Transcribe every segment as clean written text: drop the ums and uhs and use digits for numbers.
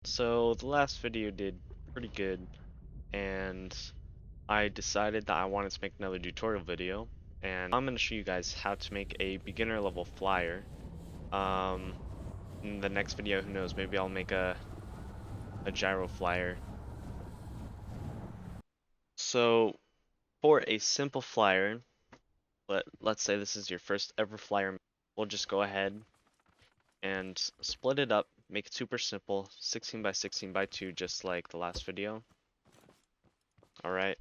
So the last video did pretty good, and I decided that I wanted to make another tutorial video, and I'm going to show you guys how to make a beginner level flyer. Um, in the next video, who knows, maybe I'll make a gyro flyer. So for a simple flyer, let's say this is your first ever flyer, we'll just go ahead and split it up, make it super simple, 16 by 16 by 2, just like the last video. Alright,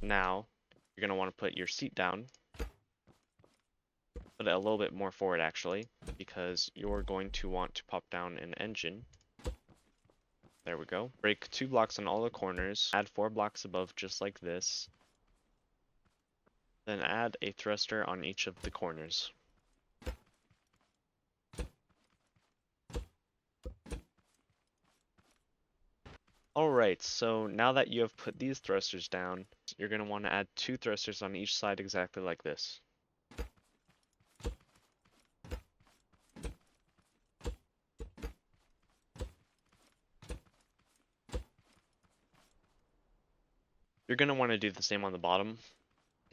now you're going to want to put your seat down, put it a little bit more forward actually, because you're going to want to pop down an engine. There we go. Break 2 blocks on all the corners, add 4 blocks above just like this, then add a thruster on each of the corners. Alright, so now that you have put these thrusters down, you're going to want to add 2 thrusters on each side exactly like this. You're going to want to do the same on the bottom.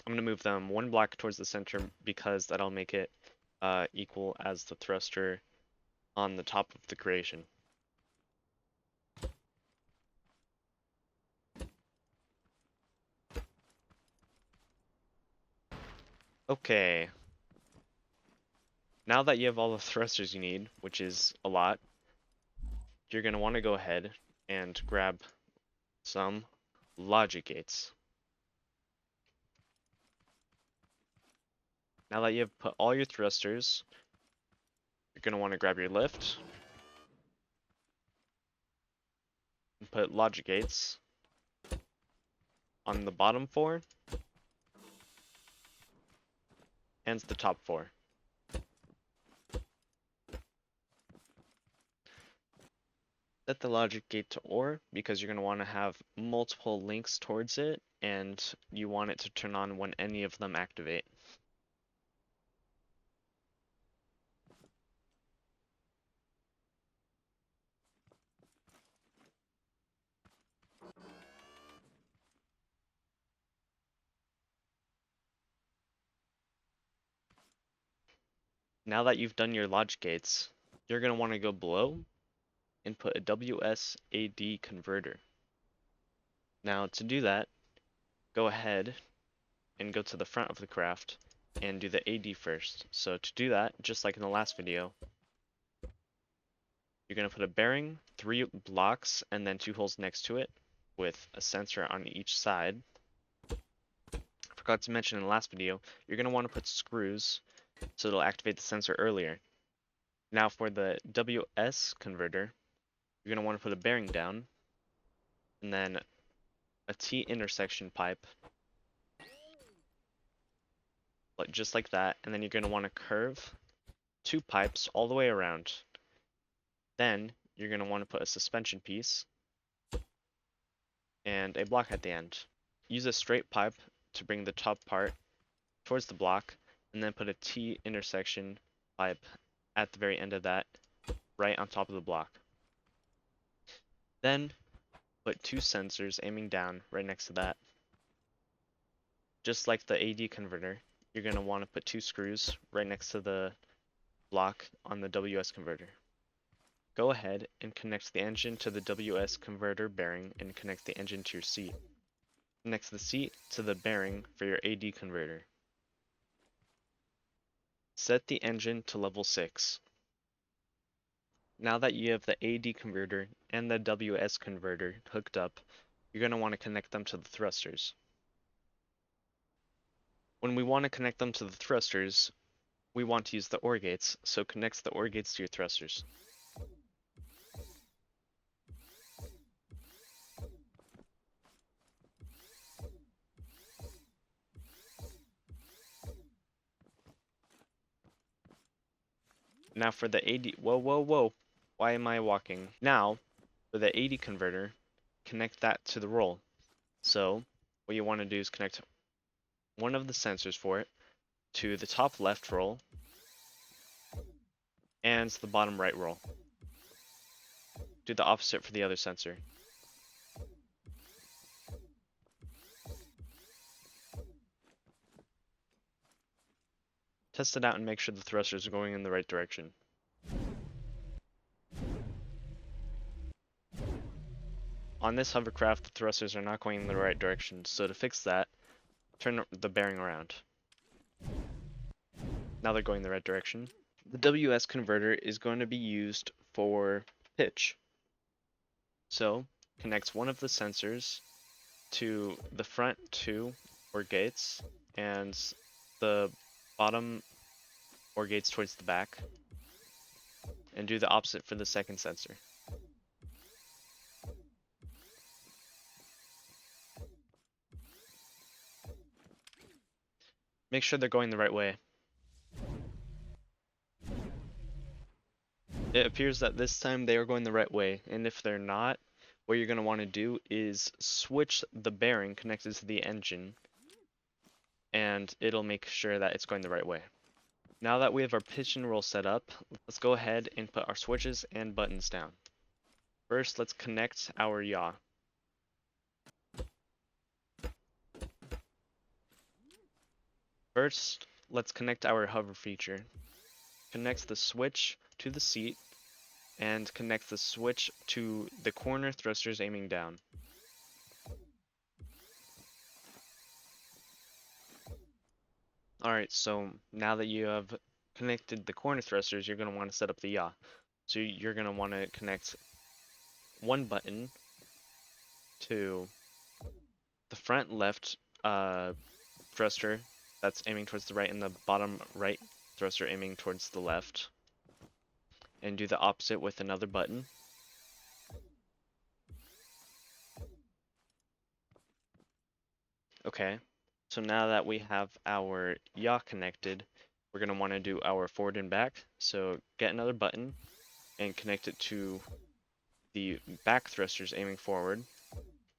I'm going to move them 1 block towards the center because that'll make it equal as the thruster on the top of the creation. Okay. Now that you have all the thrusters you need, which is a lot, you're going to want to go ahead and grab some logic gates. Now that you have put all your thrusters, you're going to want to grab your lift and put logic gates on the bottom 4 and the top 4. Set the logic gate to OR because you're going to want to have multiple links towards it, and you want it to turn on when any of them activate. Now that you've done your logic gates, you're going to want to go below and put a WSAD converter. Now to do that, go ahead and go to the front of the craft and do the AD first. So to do that, just like in the last video, you're going to put a bearing, 3 blocks, and then 2 holes next to it with a sensor on each side. Forgot to mention in the last video, you're going to want to put screws so it'll activate the sensor earlier. Now for the WS converter, you're going to want to put a bearing down, and then a T intersection pipe, just like that, and then you're going to want to curve 2 pipes all the way around. Then you're going to want to put a suspension piece and a block at the end. Use a straight pipe to bring the top part towards the block, and then put a T intersection pipe at the very end of that, right on top of the block. Then put 2 sensors aiming down right next to that. Just like the AD converter, you're going to want to put 2 screws right next to the block on the WS converter. Go ahead and connect the engine to the WS converter bearing and connect the engine to your seat. Connect the seat to the bearing for your AD converter. Set the engine to level 6. Now that you have the AD converter and the WS converter hooked up, you're going to want to connect them to the thrusters. When we want to connect them to the thrusters, we want to use the OR gates, so connect the OR gates to your thrusters. Now for the AD, whoa, why am I walking? Now, for the AD converter, connect that to the roll. So, what you want to do is connect one of the sensors for it to the top left roll and the bottom right roll. do the opposite for the other sensor. Test it out and make sure the thrusters are going in the right direction. On this hovercraft, the thrusters are not going in the right direction, so to fix that, turn the bearing around. Now they're going the right direction. The WS converter is going to be used for pitch. So, connect one of the sensors to the front two OR gates and the bottom OR gates towards the back, and do the opposite for the second sensor. Make sure they're going the right way. It appears that this time they are going the right way, and if they're not, what you're going to want to do is switch the bearing connected to the engine, and it'll make sure that it's going the right way. Now that we have our pitch and roll set up, let's go ahead and put our switches and buttons down. First, let's connect our yaw. First, let's connect our hover feature. Connect the switch to the seat and connect the switch to the corner thrusters aiming down. Alright, so now that you have connected the corner thrusters, you're going to want to set up the yaw. So you're going to want to connect one button to the front left thruster that's aiming towards the right and the bottom right thruster aiming towards the left, and do the opposite with another button. Okay, so now that we have our yaw connected, we're going to want to do our forward and back. So get another button and connect it to the back thrusters aiming forward,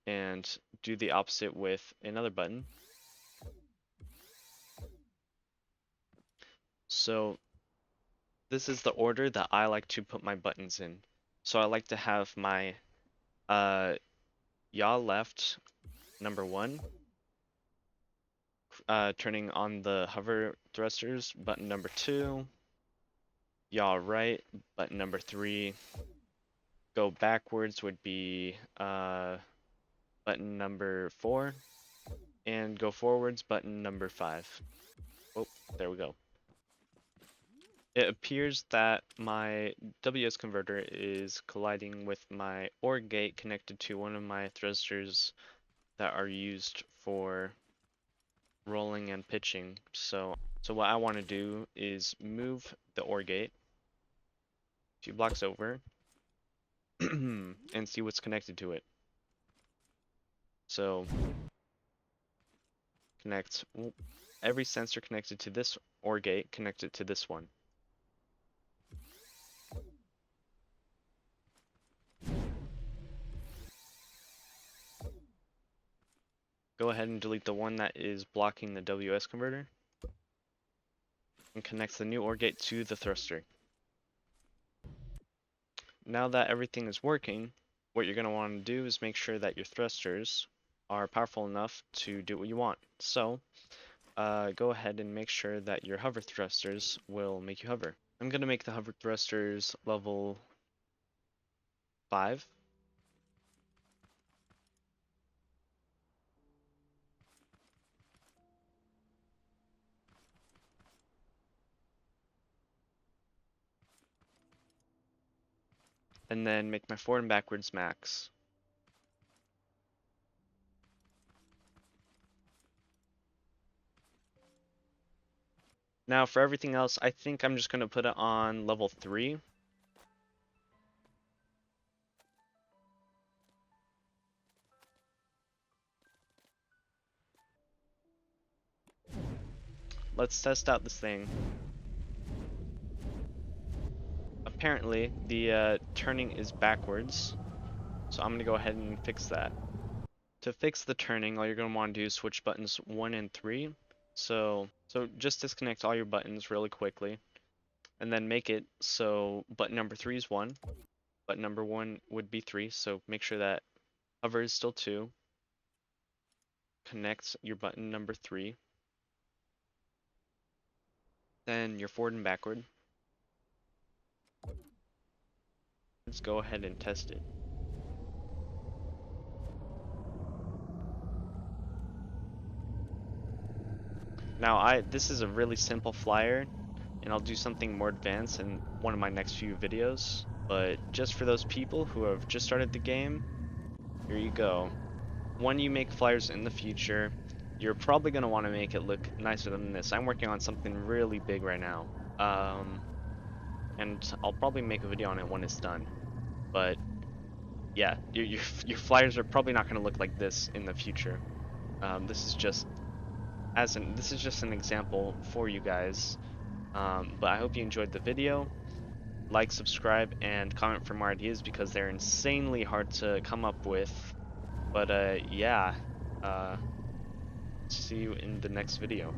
and do the opposite with another button. So this is the order that I like to put my buttons in. So I like to have my yaw left number 1, turning on the hover thrusters, button number 2, yaw right, button number 3, go backwards would be button number 4, and go forwards, button number 5. Oh, there we go. It appears that my WS converter is colliding with my OR gate connected to one of my thrusters that are used for rolling and pitching. So what I want to do is move the OR gate a few blocks over and see what's connected to it. So connect every sensor connected to this OR gate connected to this one. Go ahead and delete the one that is blocking the WS converter and connect the new OR gate to the thruster. Now that everything is working, what you're going to want to do is make sure that your thrusters are powerful enough to do what you want. So go ahead and make sure that your hover thrusters will make you hover. I'm going to make the hover thrusters level 5. And then make my forward and backwards max. Now for everything else, I think I'm just going to put it on level 3. Let's test out this thing. Apparently, the turning is backwards, so I'm going to go ahead and fix that. To fix the turning, all you're going to want to do is switch buttons 1 and 3. So just disconnect all your buttons really quickly, and then make it so button number 3 is 1, Button number 1 would be 3, so make sure that hover is still 2. Connect your button number 3. Then your forward and backward. Let's go ahead and test it. Now this is a really simple flyer, and I'll do something more advanced in one of my next few videos, but just for those people who have just started the game, here you go. When you make flyers in the future, you're probably going to want to make it look nicer than this. I'm working on something really big right now, and I'll probably make a video on it when it's done, but yeah, your flyers are probably not going to look like this in the future. This is just an example for you guys. But I hope you enjoyed the video. Like, subscribe, and comment for more ideas because they're insanely hard to come up with. But yeah, see you in the next video.